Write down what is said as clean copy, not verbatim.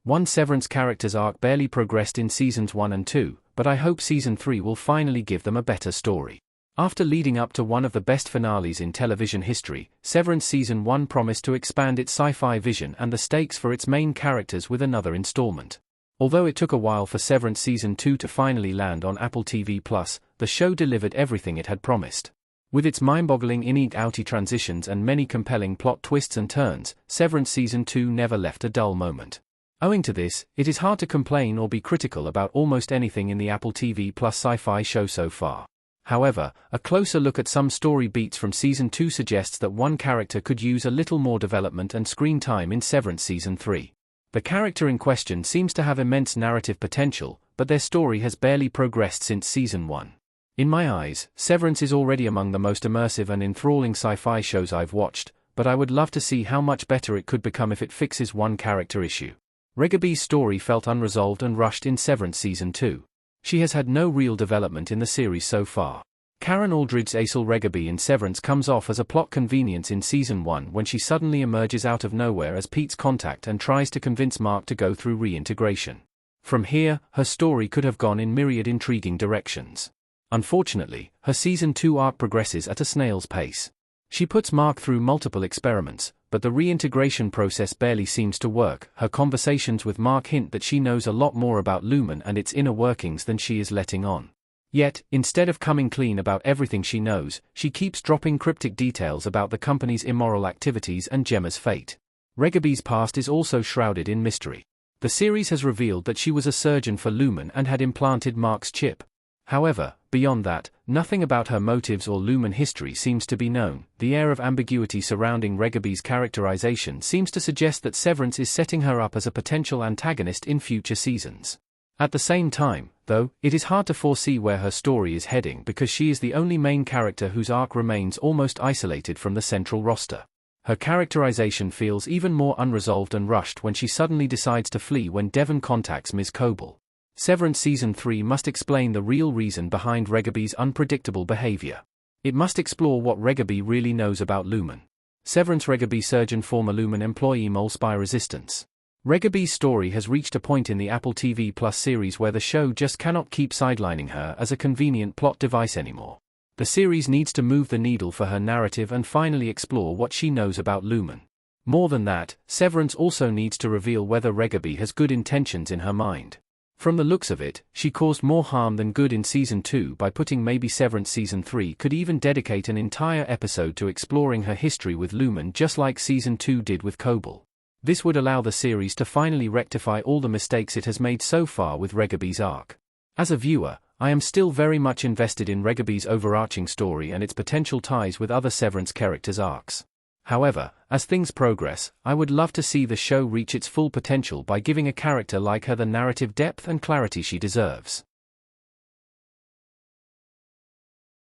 One Severance character's arc barely progressed in seasons 1 and 2, but I hope season 3 will finally give them a better story. After leading up to one of the best finales in television history, Severance Season 1 promised to expand its sci-fi vision and the stakes for its main characters with another installment. Although it took a while for Severance Season 2 to finally land on Apple TV+, the show delivered everything it had promised. With its mind-boggling in-and-outy transitions and many compelling plot twists and turns, Severance Season 2 never left a dull moment. Owing to this, it is hard to complain or be critical about almost anything in the Apple TV+ sci-fi show so far. However, a closer look at some story beats from Season 2 suggests that one character could use a little more development and screen time in Severance Season 3. The character in question seems to have immense narrative potential, but their story has barely progressed since Season 1. In my eyes, Severance is already among the most immersive and enthralling sci-fi shows I've watched, but I would love to see how much better it could become if it fixes one character issue. Regaby's story felt unresolved and rushed in Severance Season 2. She has had no real development in the series so far. Karen Aldridge's Aisel Regaby in Severance comes off as a plot convenience in Season 1 when she suddenly emerges out of nowhere as Pete's contact and tries to convince Mark to go through reintegration. From here, her story could have gone in myriad intriguing directions. Unfortunately, her Season 2 arc progresses at a snail's pace. She puts Mark through multiple experiments, but the reintegration process barely seems to work. Her conversations with Mark hint that she knows a lot more about Lumen and its inner workings than she is letting on. Yet, instead of coming clean about everything she knows, she keeps dropping cryptic details about the company's immoral activities and Gemma's fate. Regaby's past is also shrouded in mystery. The series has revealed that she was a surgeon for Lumen and had implanted Mark's chip. However, beyond that, nothing about her motives or Lumen history seems to be known. The air of ambiguity surrounding Regaby's characterization seems to suggest that Severance is setting her up as a potential antagonist in future seasons. At the same time, though, it is hard to foresee where her story is heading because she is the only main character whose arc remains almost isolated from the central roster. Her characterization feels even more unresolved and rushed when she suddenly decides to flee when Devon contacts Ms. Coble. Severance Season 3 must explain the real reason behind Regaby's unpredictable behavior. It must explore what Regaby really knows about Lumen. Severance Regaby surgeon former Lumen employee mole spy resistance. Regaby's story has reached a point in the Apple TV Plus series where the show just cannot keep sidelining her as a convenient plot device anymore. The series needs to move the needle for her narrative and finally explore what she knows about Lumen. More than that, Severance also needs to reveal whether Regaby has good intentions in her mind. From the looks of it, she caused more harm than good in Season 2 by putting maybe Severance Season 3 could even dedicate an entire episode to exploring her history with Lumen just like Season 2 did with Coble. This would allow the series to finally rectify all the mistakes it has made so far with Regaby's arc. As a viewer, I am still very much invested in Regaby's overarching story and its potential ties with other Severance characters' arcs. However, as things progress, I would love to see the show reach its full potential by giving a character like her the narrative depth and clarity she deserves.